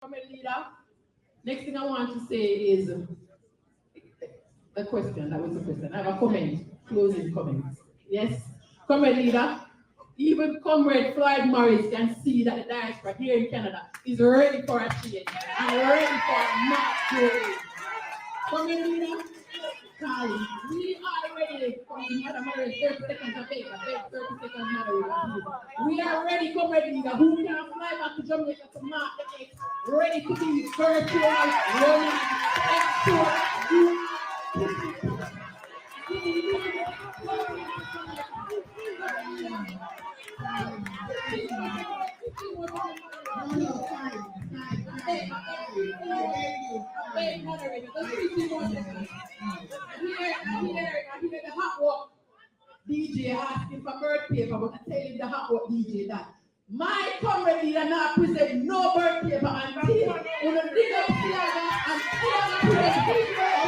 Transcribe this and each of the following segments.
Comrade leader, next thing I want to say is a question. That was a question. I have a comment, closing comment. Yes, comrade leader, even comrade Floyd Morris can see that the diaspora here in Canada is ready for a change and ready for a march forward. Comrade leader, Charlie, we are ready for the Madam Morris 30 seconds of paper, 30 seconds Madam. We are ready, comrade leader, who can fly back to Jamaica to mark the next, ready to be virtual, running, export, I hear the hot walk DJ asking for birth paper, but I tell him the hot walk DJ that my comrade leader not present no birth paper until you dig up Tiaga and Tiaga present his birth paper.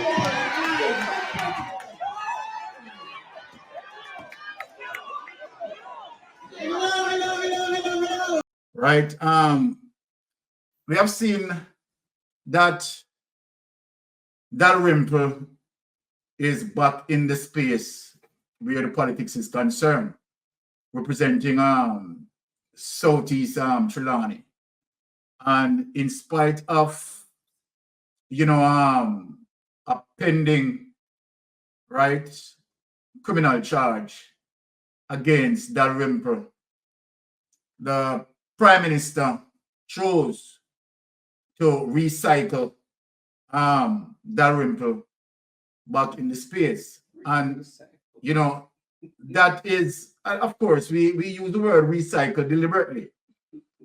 Right. We have seen that Dalrymple is back in the space where the politics is concerned, representing Southeast Trelawney. And in spite of, a pending, right, criminal charge against Dalrymple, the Prime Minister chose to recycle Dalrymple back in the space. And, that is, of course, we use the word recycle deliberately,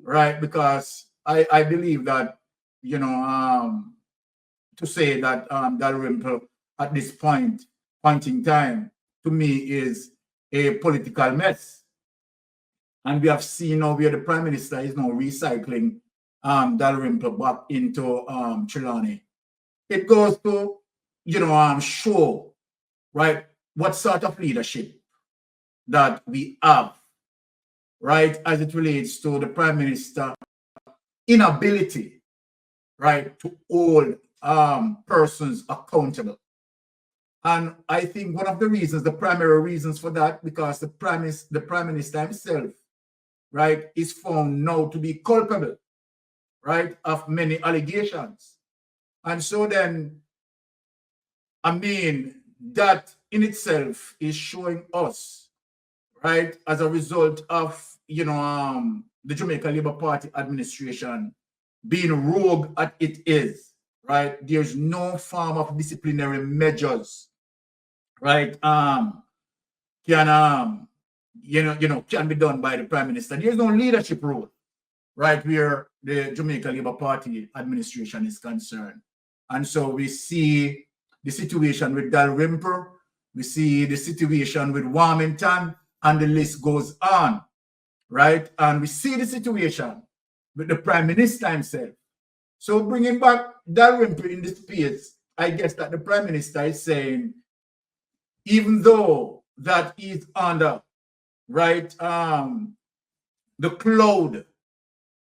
right? Because I believe that, to say that Dalrymple at this point in time, to me, is a political mess. And we have seen now where the Prime Minister is now recycling Dalrymple back into Trelawney. It goes to, show, right, what sort of leadership that we have, right, as it relates to the Prime Minister inability, right, to hold persons accountable. And I think one of the reasons, the primary reasons for that, because the Prime Minister himself, right, is found now to be culpable, right, of many allegations. And so then, that in itself is showing us, right, as a result of, the Jamaica Labour Party administration being rogue as it is, right, there's no form of disciplinary measures, right, can be done by the Prime Minister. There's no leadership role, right, where the Jamaica Labour Party administration is concerned. And so we see the situation with Dalrymple, we see the situation with Warmington, and the list goes on, right? And we see the situation with the Prime Minister himself. So bringing back Dalrymple in this space, I guess that the Prime Minister is saying, even though that is under, right, the cloud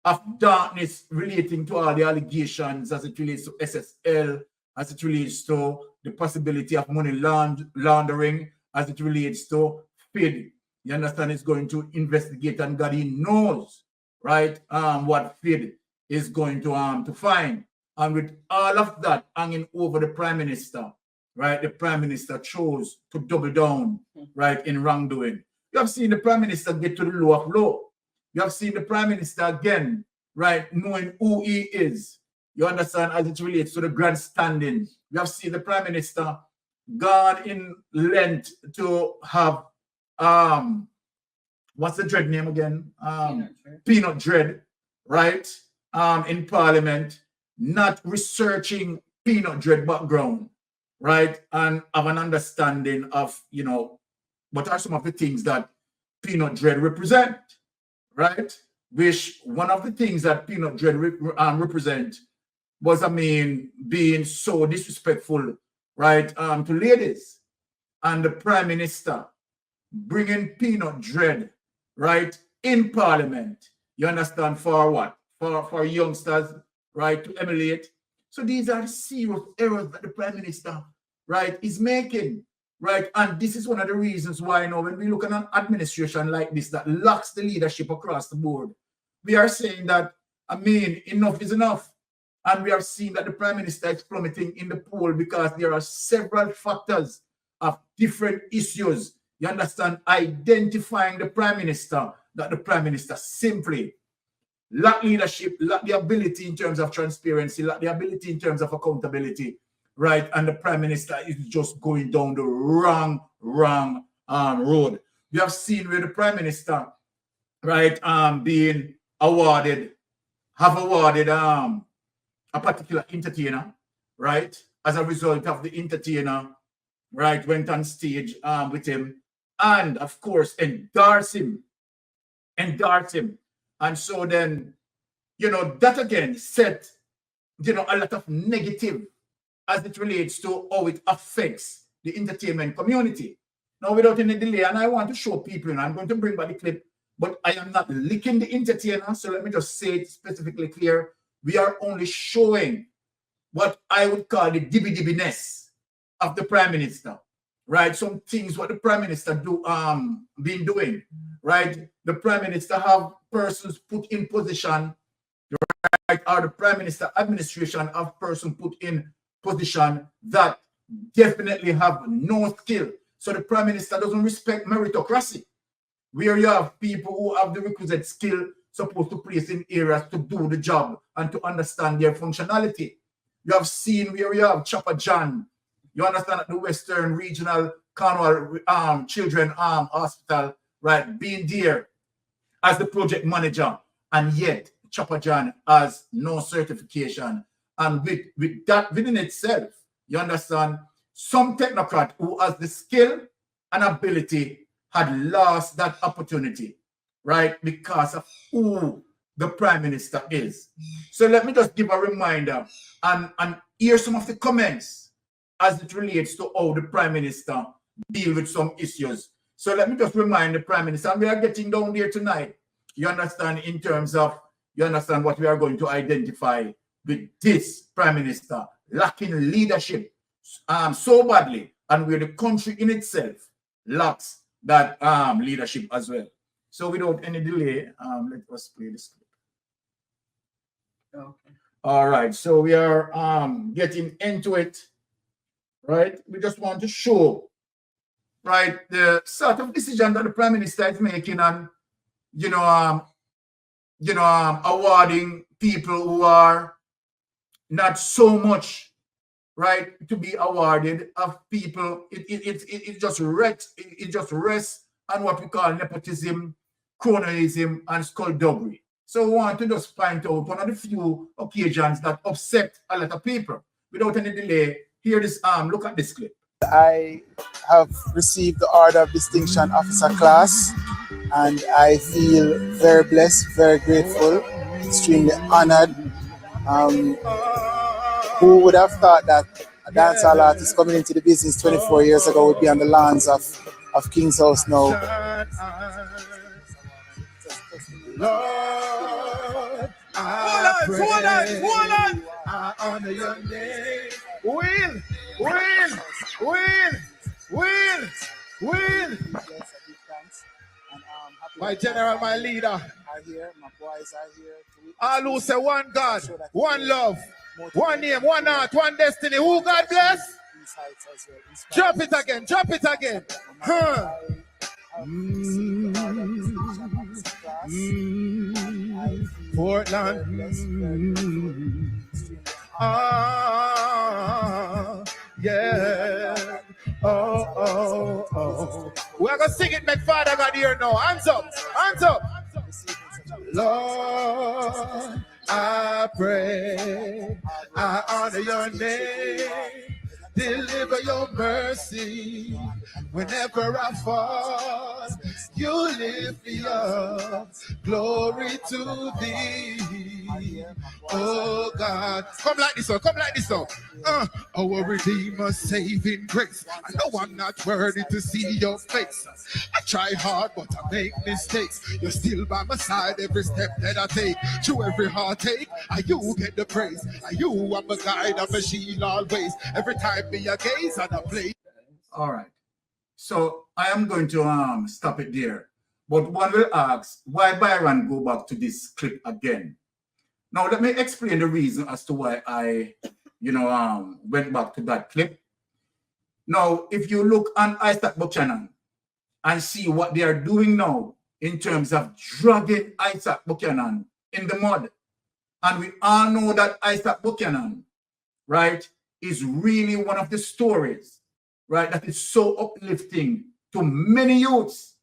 of darkness relating to all the allegations as it relates to SSL, as it relates to the possibility of money laundering, as it relates to FID. You understand, it's going to investigate, and God, he knows, right, what FID is going to find. And with all of that hanging over the Prime Minister, right, the Prime Minister chose to double down, right, in wrongdoing. You have seen the Prime Minister get to the low of low. You have seen the Prime Minister again, right, knowing who he is. You understand, as it relates to the grandstanding. You have seen the Prime Minister gone in length to have, what's the dread name again? Peanut Dread, right, in Parliament, not researching Peanut Dread background, right, and have an understanding of, what are some of the things that Peanut Dread represent, right? Which one of the things that Peanut Dread represent was, being so disrespectful, right, to ladies. And the Prime Minister bringing Peanut Dread, right, in Parliament, you understand, for what? For youngsters, right, to emulate. So these are the serious errors that the Prime Minister, right, is making, right? And this is one of the reasons why, you know, when we look at an administration like this that lacks the leadership across the board, we are saying that, I mean, enough is enough. And we are seeing that the Prime Minister is plummeting in the poll because there are several factors of different issues. You understand? Identifying the Prime Minister, that the Prime Minister simply lack leadership, lack the ability in terms of transparency, lack the ability in terms of accountability, right? And the Prime Minister is just going down the wrong road. We have seen where the Prime Minister, right, being awarded, have awarded a particular entertainer, right? As a result of the entertainer, right, went on stage with him and, of course, endorse him. And so then, you know, that again set, you know, a lot of negative as it relates to how it affects the entertainment community. Now, without any delay, and I want to show people, and I'm going to bring back the clip, but I am not licking the entertainer, so let me just say it specifically clear. We are only showing what I would call the dibby-dibbiness of the Prime Minister, right? Some things what the Prime Minister been doing, right? The Prime Minister have persons put in position, right? Or the Prime Minister administration have person put in position that definitely have no skill. So the Prime Minister doesn't respect meritocracy, where you have people who have the requisite skill supposed to place in areas to do the job and to understand their functionality. You have seen where you have Chopper John, you understand, at the Western Regional Cornwall Children Hospital, right, being there as the project manager, and yet Chopper John has no certification. And with that within itself, you understand, some technocrat who has the skill and ability had lost that opportunity, right, because of who the Prime Minister is. So let me just give a reminder and hear some of the comments as it relates to how the Prime Minister deal with some issues. So let me just remind the Prime Minister, and we are getting down there tonight, you understand, in terms of, you understand what we are going to identify with this Prime Minister lacking leadership so badly, and where the country in itself lacks that leadership as well. So without any delay, let us play this clip. Okay. All right, so we are getting into it, right? We just want to show, right, the sort of decision that the Prime Minister is making, and awarding people who are not so much, right, to be awarded, of people. It just rests on what we call nepotism, cronyism, and skullduggery. So we want to just point out one of the few occasions that upset a lot of people. Without any delay, here this look at this clip. I have received the Order of Distinction Officer class, and I feel very blessed, very grateful, extremely honored. Who would have thought that a dancehall artist coming into the business 24 years ago would be on the lawns of King's House now? Lord, I honor your name. Will. My general, my leader are here, my boys are here. All who say one God, one love, one name, one heart, one destiny. Who God bless? Drop it again. Portland. Yeah. Oh. We're gonna sing it, make Father God here now. Hands up. Lord, I pray, I honor your name. Deliver your mercy whenever I fall. You lift me up. Glory to thee. Oh God, come like this, come like this, our Redeemer saving grace. I know I'm not worthy to see your face. I try hard, but I make mistakes. You're still by my side every step that I take. Through every heartache, you get the praise. You are my guide, I'm a shield always. Every time me a gaze and I play. All right. So I am going to stop it there. But one will ask, why Byron go back to this clip again? Now let me explain the reason as to why I, went back to that clip. Now, if you look on Isaac Buchanan and see what they are doing now in terms of dragging Isaac Buchanan in the mud, and we all know that Isaac Buchanan, right, is really one of the stories, right, that is so uplifting to many youths.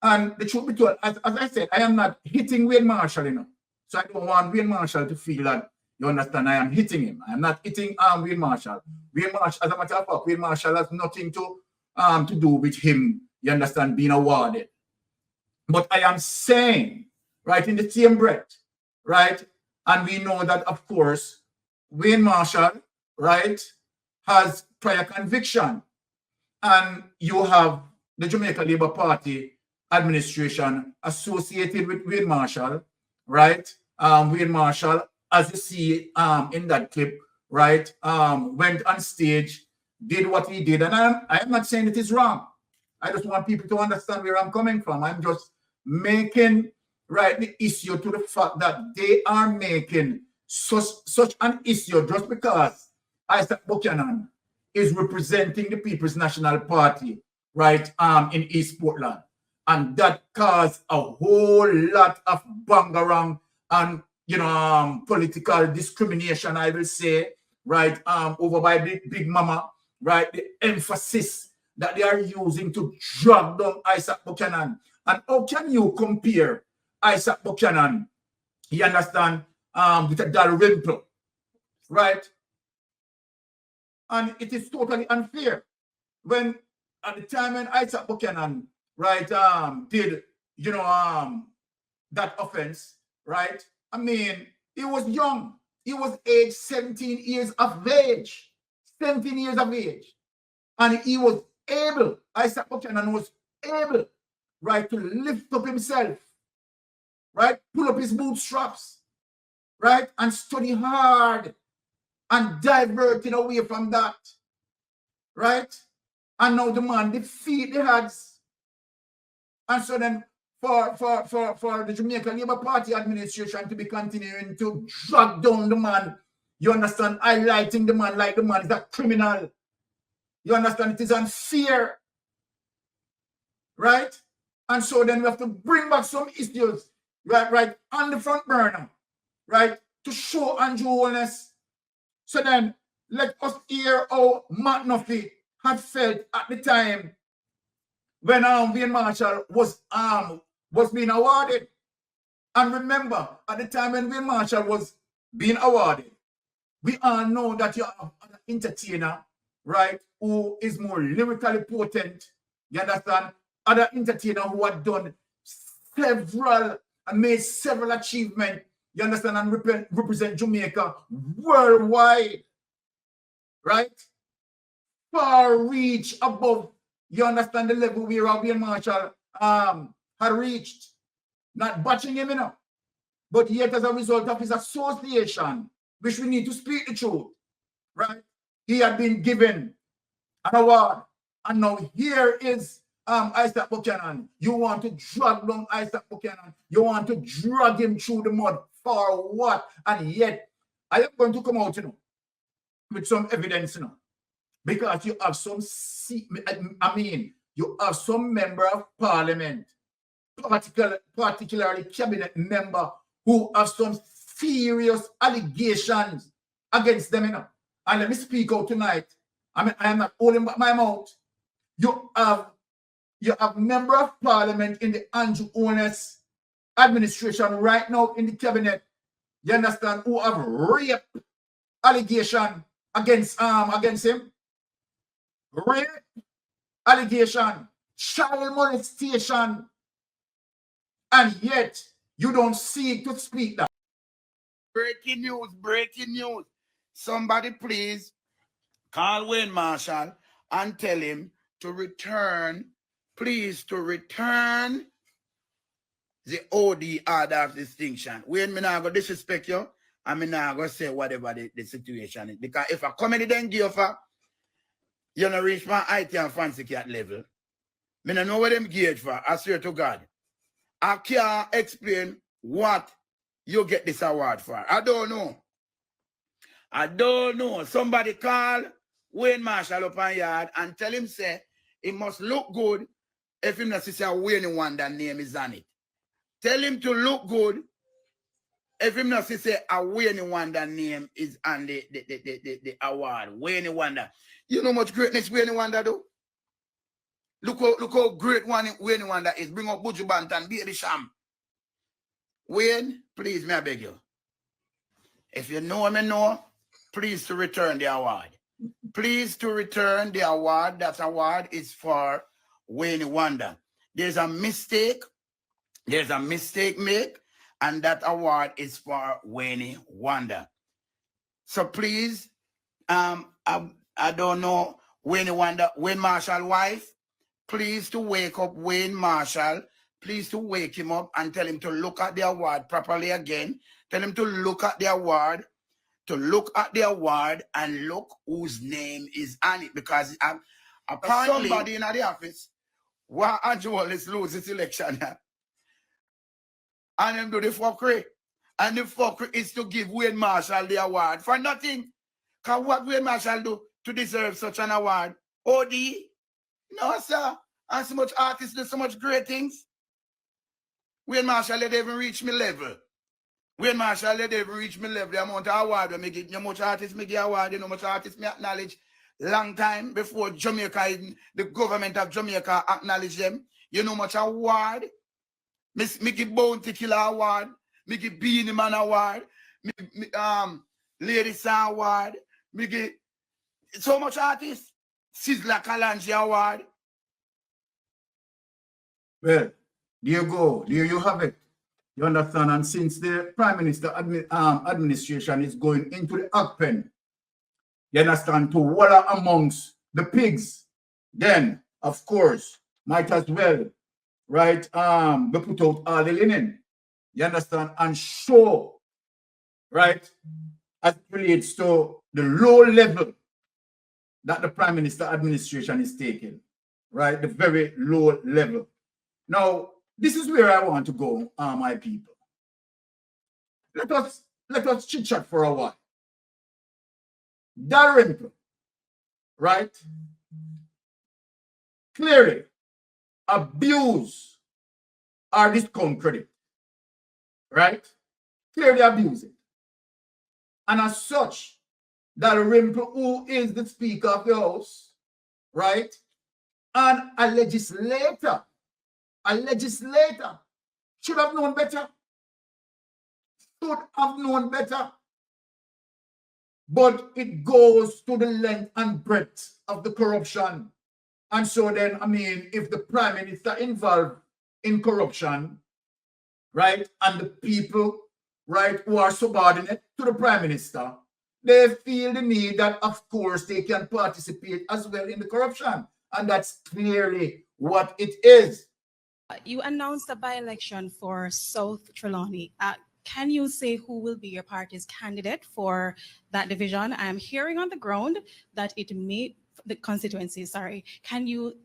And the truth be told, as I said, I am not hitting Wayne Marshall, So I don't want Wayne Marshall to feel that, you understand, I am hitting him. I am not hitting Wayne Marshall. Wayne Marshall, as a matter of fact, Wayne Marshall has nothing to do with him, you understand, being awarded. But I am saying, right, in the same breath, right, and we know that, of course, Wayne Marshall, right, has prior conviction. And you have the Jamaica Labour Party administration associated with Wayne Marshall, right? Wayne Marshall, as you see in that clip, right, went on stage, did what he did. And I am not saying it is wrong. I just want people to understand where I'm coming from. I'm just making, right, the issue to the fact that they are making such an issue just because Isaac Buchanan is representing the People's National Party, right, in East Portland. And that caused a whole lot of bangarang and, political discrimination, I will say, right, over by Big Mama, right, the emphasis that they are using to drag down Isaac Buchanan. And how can you compare Isaac Buchanan, you understand, with a Dalrymple, right? And it is totally unfair when at the time when Isaac Buchanan, right, did, that offense, right? I mean, he was young. He was age 17 years of age. 17 years of age. And he was able, Isaac Buchanan was able, right, to lift up himself, right, pull up his bootstraps, right, and study hard and diverting away from that, right? And now the man defeat the odds. And so then for the Jamaica Labour Party administration to be continuing to drag down the man, you understand, highlighting the man like the man is a criminal. You understand, it is unfair, right? And so then we have to bring back some issues, right, on the front burner, right, to show Andrew Holness. So then let us hear how Matt Nuffy had felt at the time when Wayne Marshall was being awarded. And remember, at the time when Wayne Marshall was being awarded, we all know that you have an entertainer, right, who is more lyrically potent, you understand? Other entertainer who had done several and made several achievements, you understand, and represent Jamaica worldwide, right? Far reach above, you understand, the level where Wayne Marshall had reached. Not batching him, but yet as a result of his association, which we need to speak the truth, right? He had been given an award, and now here is Isaac Buchanan. You want to drag down Isaac Buchanan. You want to drag him through the mud for what? And yet, I am going to come out, with some evidence, because you have some, you have some member of parliament, particularly cabinet member, who have some serious allegations against them, And let me speak out tonight. I am not holding back my mouth. You have member of parliament in the Andrew Holness administration right now in the cabinet, you understand, who have rape allegation against him. Rape allegation, child molestation, and yet you don't seek to speak that. Breaking news, breaking news. Somebody please call Wayne Marshall and tell him to return, please, to return the OD order of distinction. Wayne, me not go disrespect you, and me not go say whatever the situation is. Because if a comedy then give for, you know, reach my IT and fancy cat level. Me don't know what them gauge for, I swear to God. I can't explain what you get this award for. I don't know. I don't know. Somebody call Wayne Marshall up on yard and tell him say it must look good if him not see a Wayne Wonder name is on it. Tell him to look good if him not see a Wayne Wonder name is on the award. Wayne Wonder. You know much greatness Wayne Wonder do? Look how great Wayne Wonder is. Bring up Buju Banton, beat the sham. Wayne, please, may I beg you. If you know me know, please to return the award. Please to return the award. That award is for Wayne Wonder. There's a mistake. There's a mistake made, and that award is for Wayne Wonder. So please, I don't know Wayne Wonder, Wayne Marshall wife. Please to wake up Wayne Marshall. Please to wake him up and tell him to look at the award properly again. Tell him to look at the award, and look whose name is on it. Because apparently somebody in the office, why Holness lose this election? And them do the fuckery. And the fuckery is to give Wayne Marshall the award for nothing. Because what Wayne Marshall do to deserve such an award? OD? No, sir. And so much artists do so much great things. Wayne Marshall let even reach me level. Wayne Marshall let even reach me level. The amount of award me get, you know much artists me get award, you know much artists me acknowledge long time before Jamaica, the government of Jamaica acknowledge them. You know much award. Me give Bounty Killer award. Me give Beanie Man award. Me Lady Star award. Me give so much artists. Sizzla Kalonji award. Well, there you go. There you have it. You understand? And since the Prime Minister administration is going into the hog pen, you understand, to waller amongst the pigs, then, of course, might as well, right, we put out all the linen, you understand, and show, right, as it relates to the low level that the Prime Minister administration is taking, right, the very low level. Now, this is where I want to go, my people. Let us chit-chat for a while. Dalrymple, right, clearly abuse or discount credit, right? Clearly abuse it. And as such, Dalrymple, who is the Speaker of the House, right, and a legislator should have known better. Should have known better. But it goes to the length and breadth of the corruption. And so then, I mean, if the Prime Minister involved in corruption, right, and the people, right, who are subordinate to the Prime Minister, they feel the need that, of course, they can participate as well in the corruption. And that's clearly what it is. You announced a by-election for South Trelawney. Can you say who will be your party's candidate for that division? I'm hearing on the ground that it may, the constituency, sorry,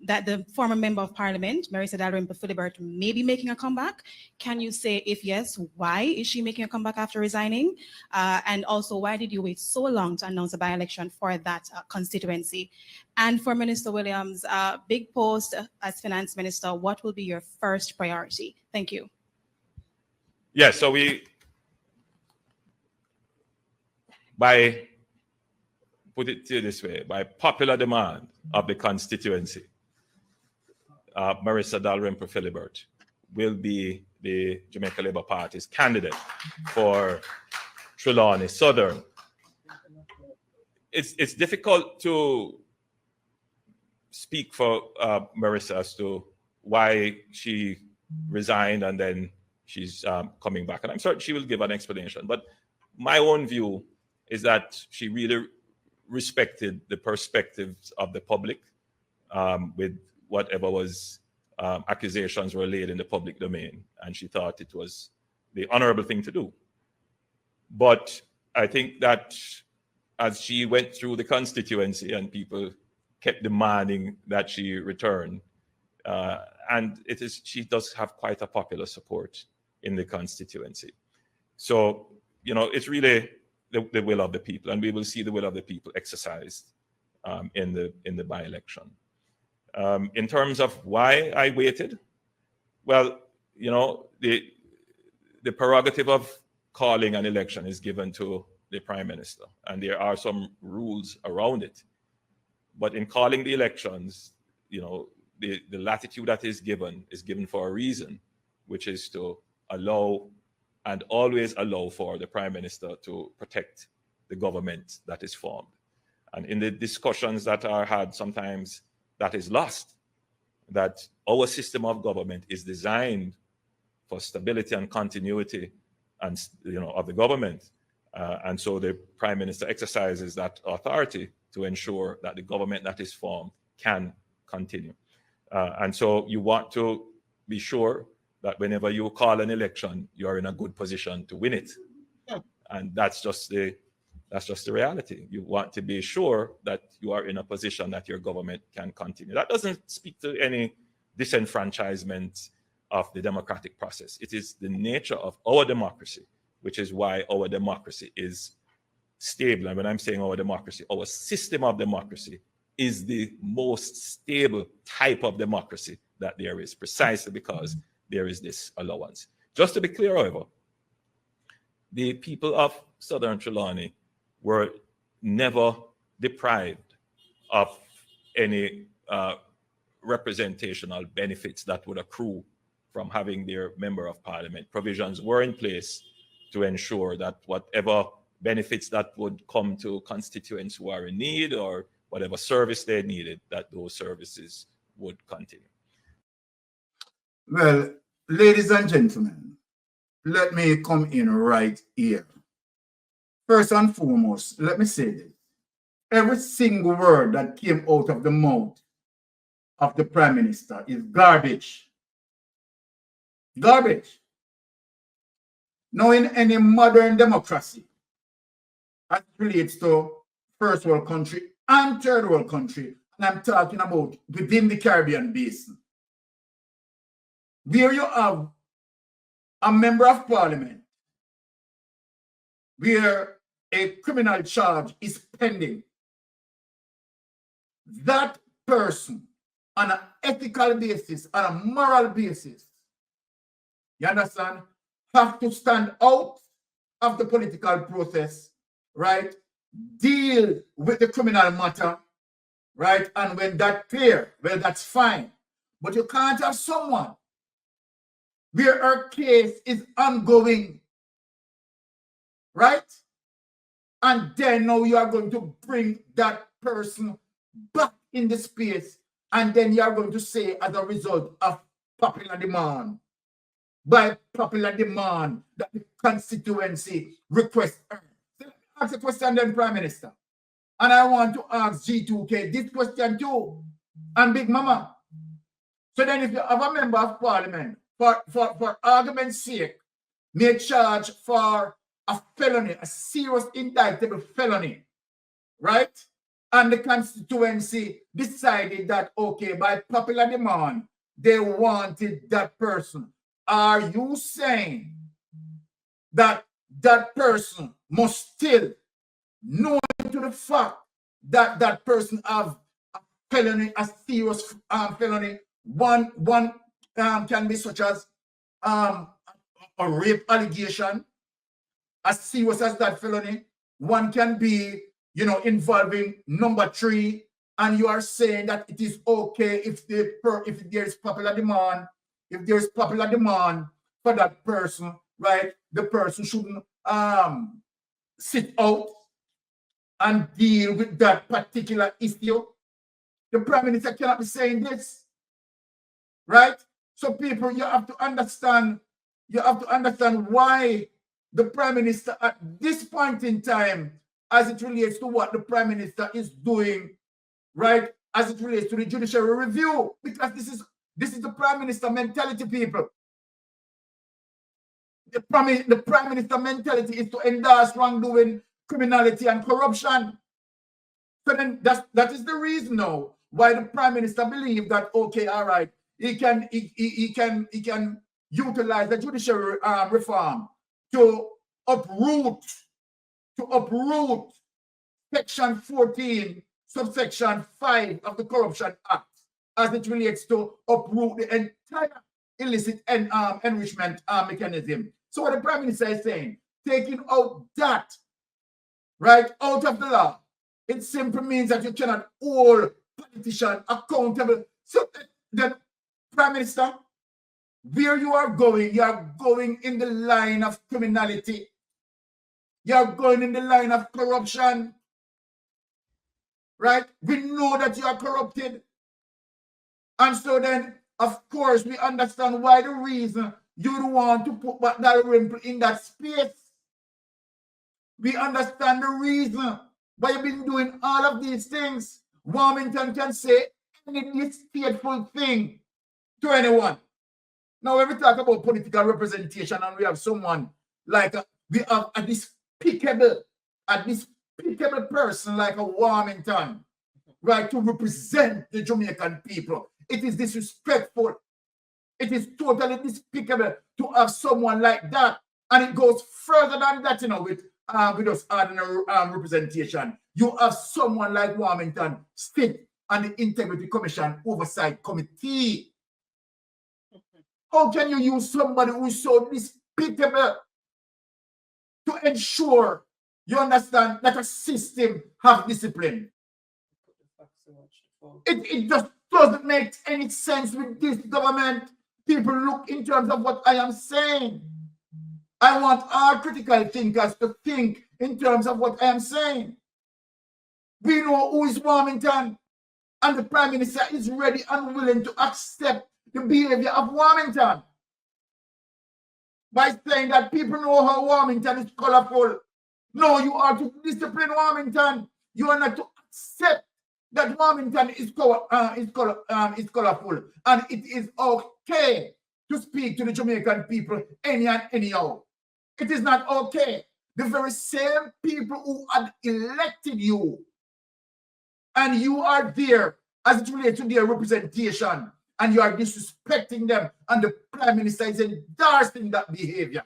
that the former member of parliament, Marisa Dalrymple Philibert, may be making a comeback. Can you say, if yes, why is she making a comeback after resigning? And also, why did you wait so long to announce a by-election for that constituency? And for Minister Williams, big post as finance minister, what will be your first priority? Thank you. Yes, so by, put it this way, by popular demand of the constituency, Marisa Dalrymple Philibert will be the Jamaica Labour Party's candidate for Trelawney Southern. It's difficult to speak for Marisa as to why she resigned and then she's coming back. And I'm certain she will give an explanation. But my own view is that she really respected the perspectives of the public with whatever was accusations were laid in the public domain, and she thought it was the honorable thing to do. But I think that as she went through the constituency and people kept demanding that she return, and she does have quite a popular support in the constituency. So, you know, it's really the will of the people, and we will see the will of the people exercised in the by-election. In terms of why I waited, well, you know, the prerogative of calling an election is given to the Prime Minister, and there are some rules around it. But in calling the elections, you know, the latitude that is given for a reason, which is to allow and always allow for the Prime Minister to protect the government that is formed. And in the discussions that are had, sometimes that is lost, that our system of government is designed for stability and continuity and, you know, of the government. And so the Prime Minister exercises that authority to ensure that the government that is formed can continue. And so you want to be sure that whenever you call an election, you are in a good position to win it. Yeah. And that's just the reality. You want to be sure that you are in a position that your government can continue. That doesn't speak to any disenfranchisement of the democratic process. It is the nature of our democracy, which is why our democracy is stable. And when I'm saying our democracy, our system of democracy is the most stable type of democracy that there is, precisely because there is this allowance. Just to be clear, however, the people of Southern Trelawney were never deprived of any representational benefits that would accrue from having their member of parliament. Provisions were in place to ensure that whatever benefits that would come to constituents who are in need or whatever service they needed, that those services would continue. Well, ladies and gentlemen, let me come in right here. First and foremost, let me say this. Every single word that came out of the mouth of the Prime Minister is garbage. Garbage. Now, in any modern democracy, as it relates to first world country and third world country, and I'm talking about within the Caribbean basin, where you have a member of parliament where a criminal charge is pending, that person on an ethical basis, on a moral basis, you understand, have to stand out of the political process, right? Deal with the criminal matter, right? And when that's clear, well, that's fine. But you can't have someone where her case is ongoing, right? And then now you are going to bring that person back in the space, and then you are going to say, as a result of popular demand, by popular demand, that the constituency requests her. So let me ask a question then, Prime Minister. And I want to ask G2K this question too, and Big Mama. So then if you have a member of parliament, for argument's sake, may charge for a felony, a serious indictable felony, right? And the constituency decided that, okay, by popular demand, they wanted that person. Are you saying that that person must still, knowing to the fact that that person have a felony, a serious felony, one can be such as a rape allegation, as serious as that felony. One can be, you know, involving number 3, and you are saying that it is okay if there is popular demand, if there is popular demand for that person, right? The person shouldn't sit out and deal with that particular issue. The Prime Minister cannot be saying this, right? So people, you have to understand why the Prime Minister at this point in time, as it relates to what the Prime Minister is doing, right, as it relates to the judiciary review, because this is the Prime Minister mentality, people. The Prime Minister mentality is to endorse wrongdoing, criminality, and corruption. So then that is the reason now why the Prime Minister believes that, okay, all right, he can utilize the judiciary reform to uproot Section 14, subsection 5 of the Corruption Act, as it relates to uproot the entire illicit enrichment mechanism. So what the Prime Minister is saying, taking out that, right, out of the law, it simply means that you cannot hold politicians accountable. So then, Prime Minister, where you are going in the line of criminality. You are going in the line of corruption. Right? We know that you are corrupted. And so then, of course, we understand why the reason you don't want to put Marisa Dalrymple in that space. We understand the reason why you've been doing all of these things. Warmington can say any distasteful thing to anyone. Now, when we talk about political representation and we have someone like we have a despicable person like a Warmington, right, to represent the Jamaican people, it is disrespectful. It is totally despicable to have someone like that. And it goes further than that, you know, with us ordinary representation. You have someone like Warmington sit on the Integrity Commission Oversight Committee. How can you use somebody who is so despicable to ensure, you understand, that a system have discipline? It just doesn't make any sense with this government. People look in terms of what I am saying. I want our critical thinkers to think in terms of what I am saying. We know who is Warmington, and the Prime Minister is ready and willing to accept the behavior of Warmington by saying that people know how Warmington is colorful. No, you are to discipline Warmington. You are not to accept that Warmington is colorful, and it is okay to speak to the Jamaican people any and anyhow. It is not okay. The very same people who had elected you, and you are there as it relates to their representation, and you are disrespecting them, and the Prime Minister is endorsing that behavior.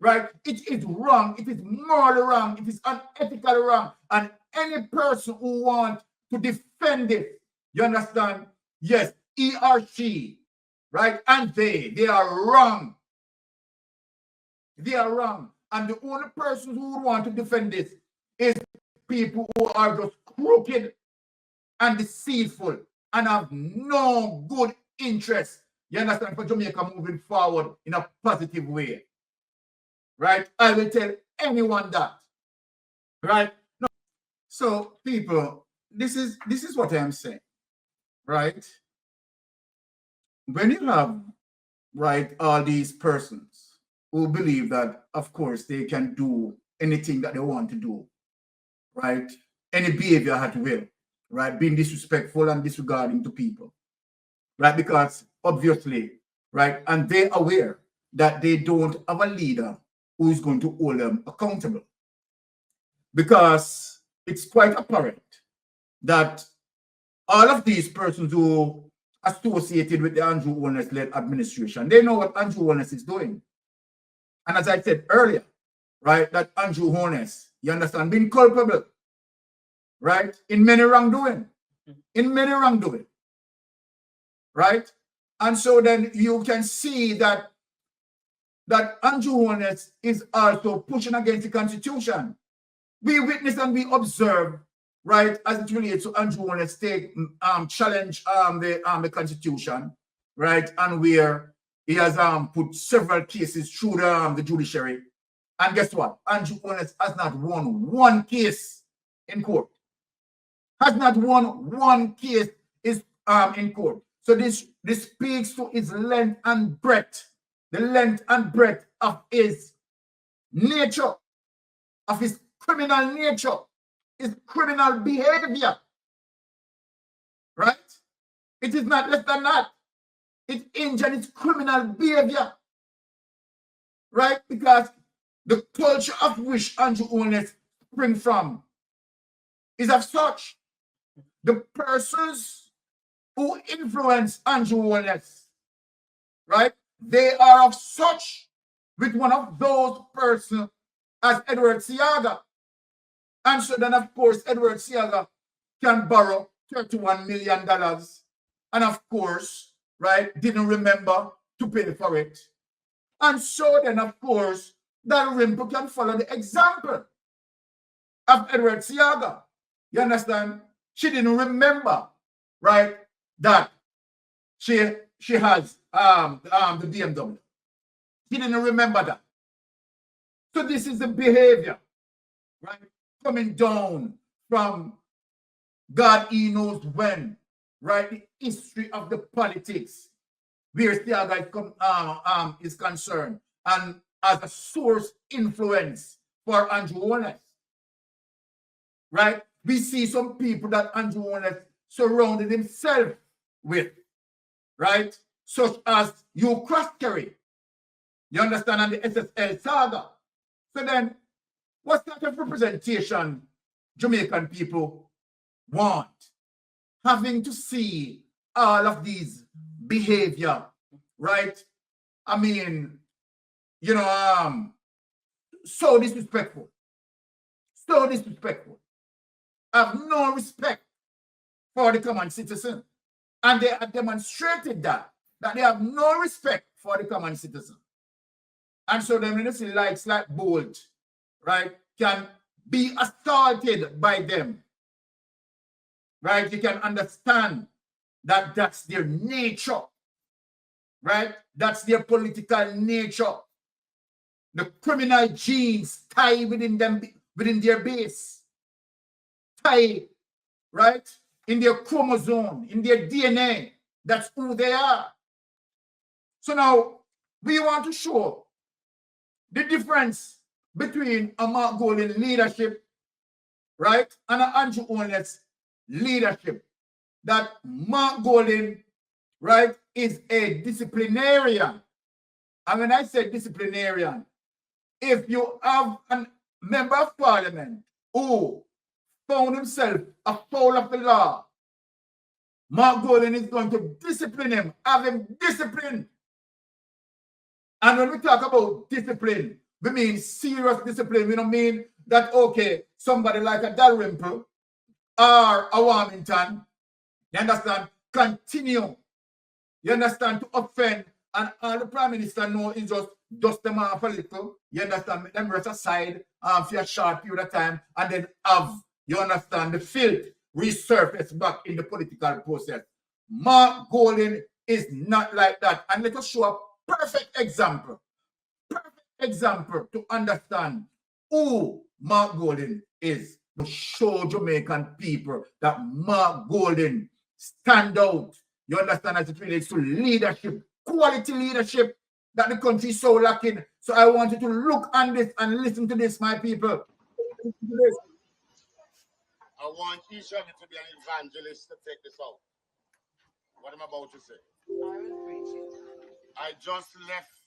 Right? It is wrong. It is morally wrong. It is unethically wrong. And any person who wants to defend it, you understand? Yes, he or she, right? And they are wrong. They are wrong. And the only person who would want to defend this is people who are just crooked and deceitful and have no good interest, you understand, for Jamaica moving forward in a positive way. Right? I will tell anyone that. Right? No. So, people, this is what I'm saying. Right? When you have, right, all these persons who believe that, of course, they can do anything that they want to do, right? Any behavior at will, right? Being disrespectful and disregarding to people, right? Because obviously, right, and they're aware that they don't have a leader who is going to hold them accountable. Because it's quite apparent that all of these persons who are associated with the Andrew Holness-led administration, they know what Andrew Holness is doing. And as I said earlier, right, that Andrew Holness, you understand, being culpable, right, in many wrongdoing, right? And so then you can see that Andrew Holness is also pushing against the Constitution. We witness and we observe, right, as it relates to Andrew Holness take challenge the Constitution, right, and where he has put several cases through the judiciary. And guess what? Andrew Holness has not won one case in court. Has not won one case in court. So this speaks to his length and breadth, the length and breadth of his nature, of his criminal nature, his criminal behavior. Right? It is not less than that. It injured its criminal behavior. Right? Because the culture of which Andrew Holness springs from is of such. The persons who influence Andrew Holness, right? They are of such with one of those persons as Edward Seaga. And so then, of course, Edward Seaga can borrow $31 million. And of course, right, didn't remember to pay for it. And so then, of course, Dalrymple can follow the example of Edward Seaga. You understand? She didn't remember, right, that she has the BMW. She didn't remember that. So this is the behavior, right, coming down from God, he knows when, right, the history of the politics where Seaga is concerned, and as a source influence for Andrew Holness. Right? We see some people that Andrew Holness surrounded himself with, right? Such as Hugh Croskery, you understand, and the SSL saga. So then, what sort of representation Jamaican people want? Having to see all of these behavior, right? I mean, you know, so disrespectful. So disrespectful. Have no respect for the common citizen. And they have demonstrated that they have no respect for the common citizen. And so then when you see likes like Bolt, right, can be assaulted by them, right, you can understand that that's their nature, right? That's their political nature. The criminal genes tie within them, within their base, tie, right, in their chromosome, in their DNA. That's who they are. So now we want to show the difference between a Mark Golden leadership, right, and an Andrew Holness leadership. That Mark Golden, right, is a disciplinarian. And when I say disciplinarian, if you have a member of parliament who found himself a foul of the law, Mark Golden is going to discipline him, have him disciplined. And when we talk about discipline, we mean serious discipline. We don't mean that, okay, somebody like a Dalrymple or a Warmington, you understand, continue, you understand, to offend, and all the Prime Minister know is just dust them off a little, you understand, make them rest aside for a short period of time, and then have, you understand, the filth resurface back in the political process. Mark Golden is not like that. And let us show a perfect example to understand who Mark Golden is. To show Jamaican people that Mark Golden stand out. You understand, as it relates to leadership, quality leadership that the country is so lacking. So I want you to look on this and listen to this, my people. I want each of you to be an evangelist to take this out. What I'm about to say. I just left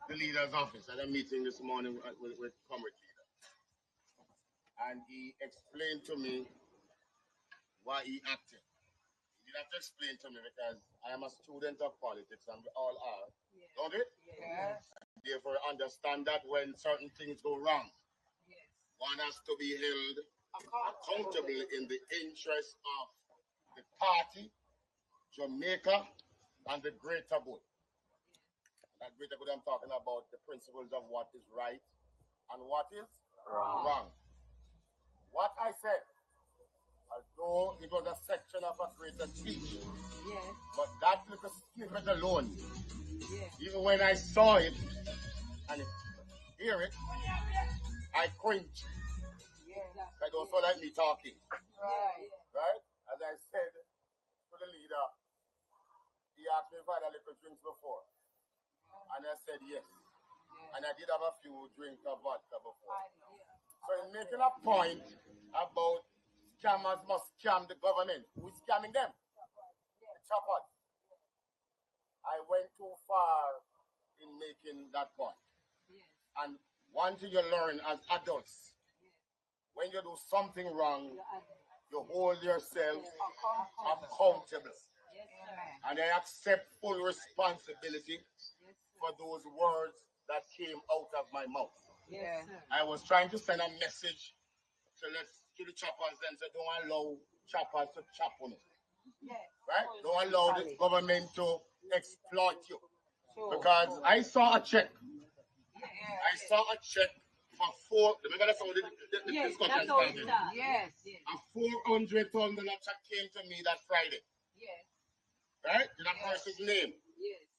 the leader's office at a meeting this morning with Comrade Leader. And he explained to me why he acted. He didn't have to explain to me because I am a student of politics and we all are. Yes. Don't it? Yes. And therefore understand that when certain things go wrong, yes, one has to be held accountable in the interest of the party, Jamaica, and the greater good. That greater good I'm talking about the principles of what is right and what is wrong. What I said, although it was a section of a greater speech, yes, but that little snippet alone, yes, even when I saw it and hear it, I cringed. I don't feel like me talking. Right? As I said to the leader, he asked me if I had a little drinks before. And I said yes. And I did have a few drinks of vodka before. So in making a point about scammers must scam the government. Who is scamming them? The choppers. I went too far in making that point. And one thing you learn as adults, when you do something wrong, you hold yourself accountable. And I accept full responsibility for those words that came out of my mouth. I was trying to send a message to the choppers and say, don't allow choppers to chop on it. Right? Don't allow the government to exploit you. Because I saw a check. I saw a check for remember that's how the discussion started. Yes. A $400,000 check came to me that Friday. Right? In that person's name.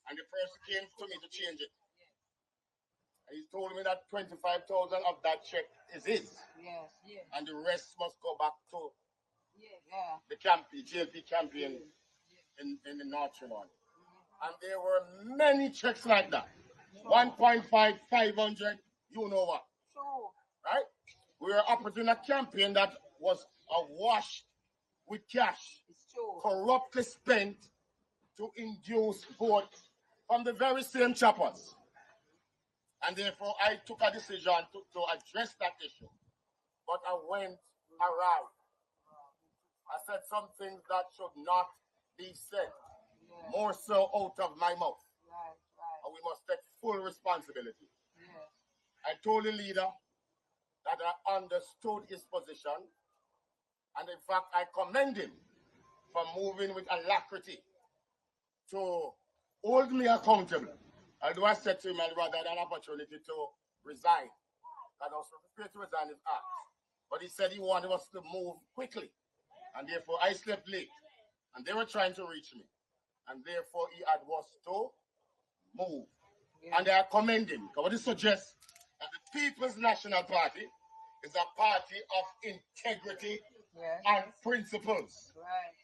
And the person came to me to change it. And he told me that 25,000 of that check is his. And the rest must go back to the JLP campaign in the North Shore. And there were many checks like that. 1.5, 500, you know what. Right? We were operating a campaign that was awash with cash, corruptly spent to induce vote from the very same choppers. And therefore, I took a decision to address that issue. But I went around. I said some things that should not be said, more so out of my mouth. And we must take full responsibility. I told the leader that I understood his position. And in fact, I commend him for moving with alacrity to hold me accountable. Although I said to him, I'd rather an opportunity to resign. And I was prepared to resign his act. But he said he wanted us to move quickly. And therefore, I slept late. And they were trying to reach me. And therefore, he had was to move. And I commend him. Because what he suggests that the People's National Party is a party of integrity and principles.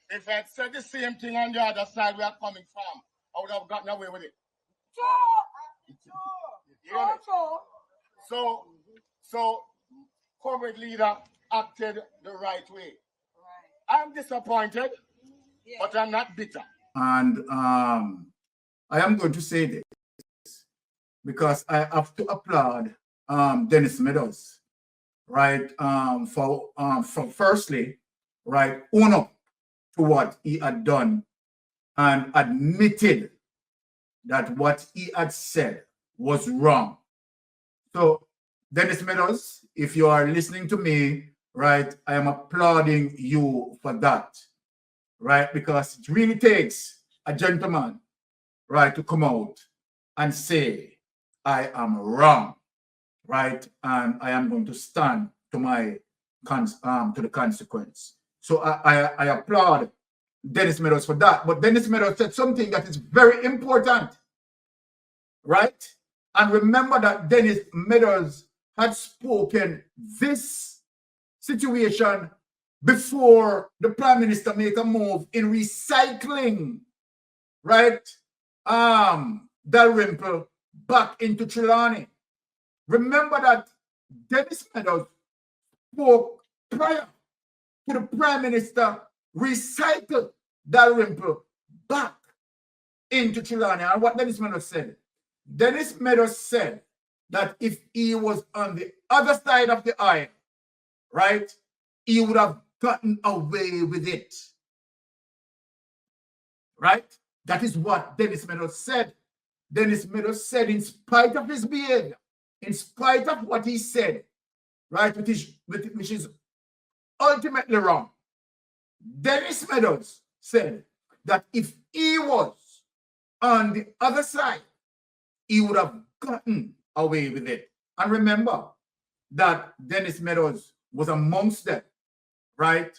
If I had said the same thing on the other side where I'm coming from, I would have gotten away with it. So, corporate leader acted the right way. I'm disappointed, but I'm not bitter. And I am going to say this because I have to applaud Dennis Meadows, right? For firstly, right, own up to what he had done and admitted that what he had said was wrong. So, Dennis Meadows, if you are listening to me, right, I am applauding you for that, right? Because it really takes a gentleman, right, to come out and say, I am wrong, right? And I am going to stand to my to the consequence. So I applaud Dennis Meadows for that. But Dennis Meadows said something that is very important, right? And remember that Dennis Meadows had spoken this situation before the Prime Minister make a move in recycling, right? Dalrymple back into Trelawney. Remember that Dennis Meadows spoke prior to the Prime Minister recycle Dalrymple back into Trelawney. And what Dennis Meadows said? Dennis Meadows said that if he was on the other side of the aisle, right, he would have gotten away with it. Right? That is what Dennis Meadows said. Dennis Meadows said, in spite of his behavior, in spite of what he said, right, which is ultimately wrong, Dennis Meadows said that if he was on the other side, he would have gotten away with it. And remember that Dennis Meadows was amongst them, right?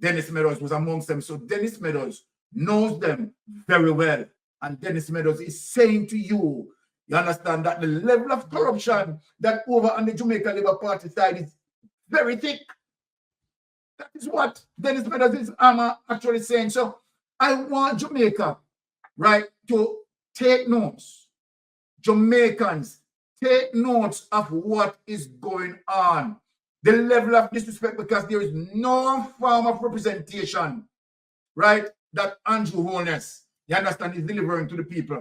Dennis Meadows was amongst them. So Dennis Meadows knows them very well. And Dennis Meadows is saying to you, you understand that the level of corruption that over on the Jamaica Labour Party side is very thick. That is what Dennis Meadows is actually saying. So I want Jamaica, right, to take notes Jamaicans, take notes of what is going on. The level of disrespect, because there is no form of representation, right, that Andrew Holness, you understand, is delivering to the people.